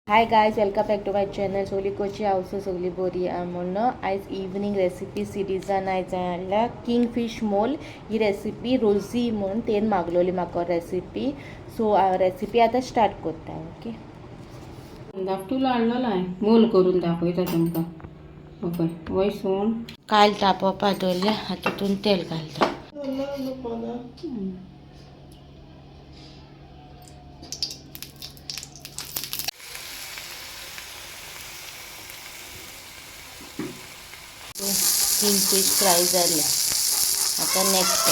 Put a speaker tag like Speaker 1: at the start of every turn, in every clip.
Speaker 1: High guys, welcome back to my channel. सगळी कशी हांव सगळी बरी म्हणून आयज इवनिंग रेसिपी सिरीजान आयज हाडल्या किंगफीश मोल. ही रेसिपी रोजी म्हणून तेन मागलोली म्हाका रेसिपी. सो रेसिपी आता स्टार्ट करता. ओके,
Speaker 2: धाकटूला हाडलेलो आहे मोल करून दाखयता तुमकां. ओके, वयसून
Speaker 1: कायल तापोवपा दवरल्या. हातूंत तेल घालता. किंगफीश फ्राय जाले. आता नेक्स्ट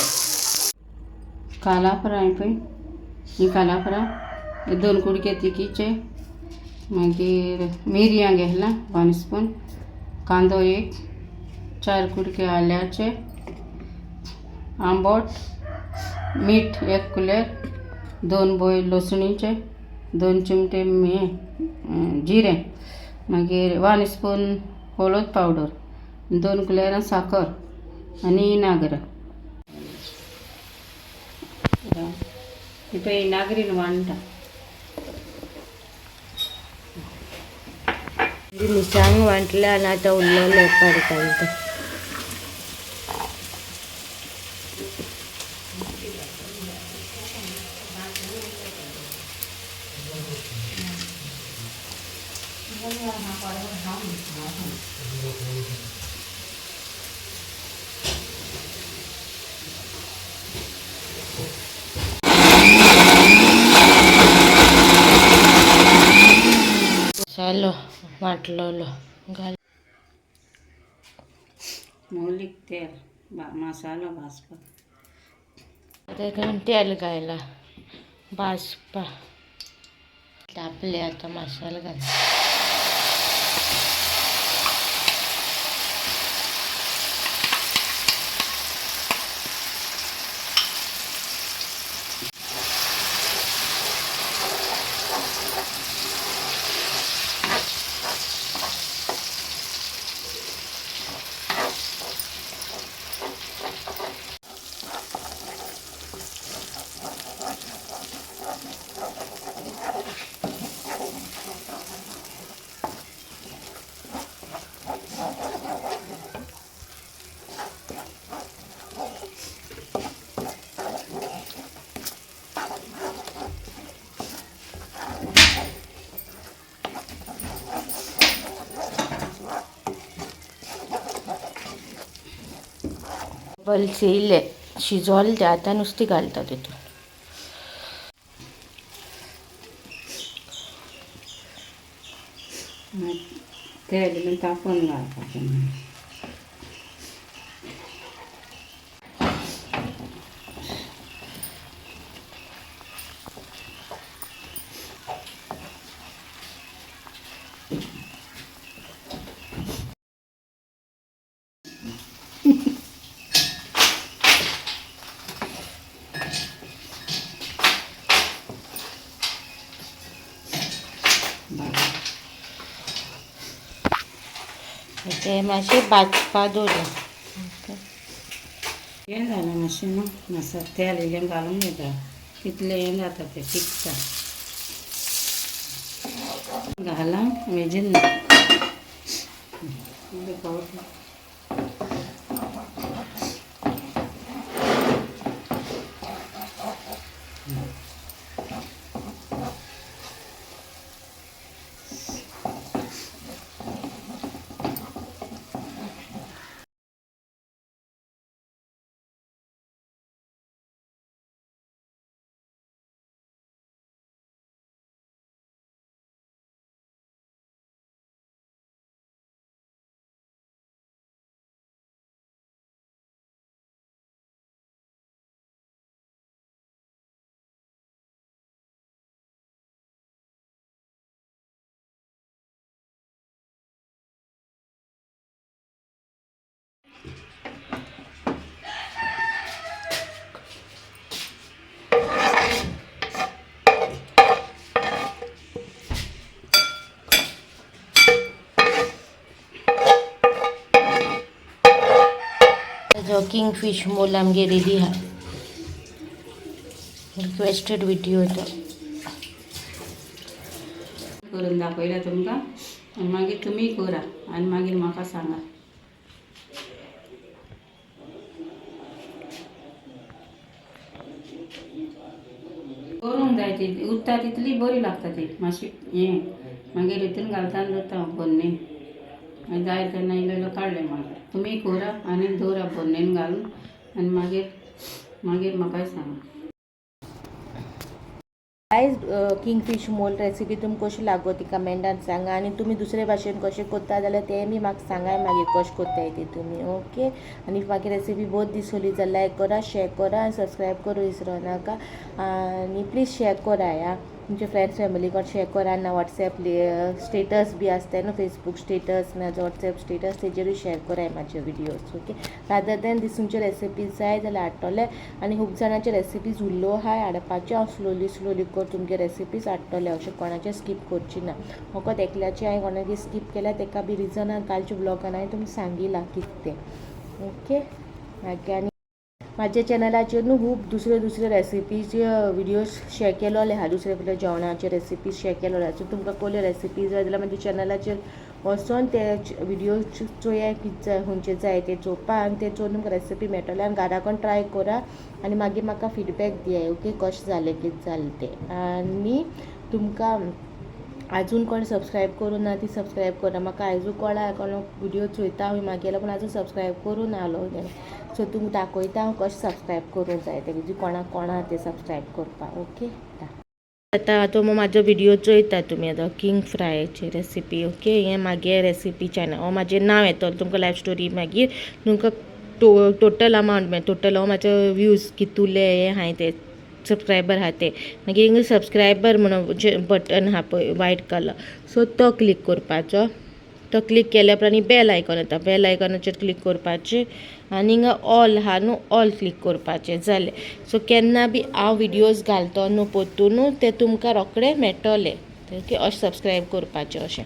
Speaker 2: काला फ्राय पळय, ही काला फ्राय 2 कुडके तिखीचे, मागीर मिरयां घेतला 1 स्पून, कांदो 1, 4 कुडके आल्याचे, आंबट, मीठ 1 कुलेर, 2 बोय लसणीचे, 2 चिमटे जिरें, मागीर 1 स्पून हळद पावडर, 2 कुलेरां साकर आनी इनाग्र. இப்போ இனாग्रीन वांटा
Speaker 1: मिरसांग वांटल्या आनी आतां उरलेले काडटा. मसालो वाटलेलो घाल.
Speaker 2: मोलीक तेल मसालो भाजपा.
Speaker 1: तातूंत तेल घायला भाजपा. तापले आता मसालो घाल. बलसे इल्ले शिजोले ते आतां नुस्तें घालता तितून.
Speaker 2: तेल बीन तापोवन घालपाचें.
Speaker 1: ते मातशें भाजपा दवरलें.
Speaker 2: हें जालें मातशें न्हू. मसालो तेल इल्लें घालून घेता. कितलें हें जाता तें टिकता. घाला वेजीन ना.
Speaker 1: जो किंगफीश मोल आमगे रेडी हा. रिक्वेस्टेड व्हिडिओ तो
Speaker 2: करून दाखयला तुमकां आनी मागीर तुमी करा आनी मागीर म्हाका सांगा. करूंक जाय ती उरता तितली बरी लागता ती मातशी हें मागीर हितून घालता आनी दवरता बन्नेन मागीर जाय तेन्ना इल्लो काडलें मागीर तुमी करा आनी दवरा बन्नेन घालून आनी मागीर मागीर म्हाकाय सांगा.
Speaker 1: गायज किंगफीश मोल रेसिपी तुमकां कशी लागो ती कमेंटान सांगा आनी तुमी दुसरे भाशेन कशें करता जाल्यार तें बी म्हाका सांगाय मागीर कशें करताय ती तुमी. ओके आनी म्हागे रेसिपी बहुत दिसली जाल्यार लायक करा, शेअर करा आनी सबस्क्रायब करूं विसरो नाका आनी प्लीज शेअर करा या तुमचे फ्रेंड्स फॅमिली कोण शेअर करा ना वॉट्सॅप स्टेटस बी आसताय न्हू फेसबूक स्टेटस ना वॉट्सॅप स्टेटस तेजेरूय शेअर कराय म्हाजे विडियोज. ओके रादर दॅन दीस तुमचे रेसिपीज जाय जाल्यार हाडटले आनी खूब जाणांचे रेसिपीज उरलो हाय हाडपाचे हांव स्लोली कर तुमगे रेसिपीज हाडटले अशें कोणाचें स्कीप करची ना. फकत एकल्याचे हांवें कोणाची स्कीप केल्या तेका बी रिजन कालच्या ब्लॉगान हांवें तुमकां सांगिला कितें तें. ओके मागीर आनी म्हाज्या चॅनलाचेर न्हू खूब दुसरे रेसिपीज विडियोज शेअर केलोले आहा दुसरे जेवणाचे रेसिपीज शेअर केलोले आहा. सो तुमकां कसले रेसिपीज जाय जाल्यार म्हाज्या चॅनलाचेर वचोन ते विडियो चोया कितें जाय खंयचे जाय ते चोवपा आनी ते चोवन तुमकां रेसिपी मेळटले आनी घरा कोण ट्राय करा आनी मागीर म्हाका फीडबॅक दियाय. ओके कशें जालें कितें जालें तें आनी तुमकां आजून कोण सबस्क्रायब करूं ना ती सबस्क्रायब करा. म्हाका आयजू कोण विडियो चोयता हांव मागेलो पूण आजून सबस्क्रायब करून आलो. सो तुमकां दाखयता हांव कशें सबस्क्रायब करूंक जाय तें कोणा तें सबस्क्रायब करपा. ओके आतां म्हाजो विडियो चोयता तुमी आतां किंग फ्रायची रेसिपी. ओके हें मागे रेसिपी चॅनल हो म्हाजें नांव येतलें तुमकां लायफ स्टोरी मागीर तुमकां टोटल अमावंट मेळटा टोटल हो म्हाजो व्यूज कितुले हे हाय ते सबस्क्रायबर आहा ते मागीर इंग्लीश सबस्क्रायबर म्हणून बटन आहा पळय वायट कलर सो तो क्लिक करपाचो. तो क्लिक केल्या उपरांत बेल आयकॉन येता बेल आयकॉनाचेर क्लिक करपाचें आनी हिंगा ऑल आहा न्हू ऑल क्लिक करपाचें जालें. सो केन्ना बी हांव विडियोज घालतो न्हू पोत्तून ते तुमकां रोखडे मेळटले. ओके अशें सबस्क्रायब करपाचें अशें.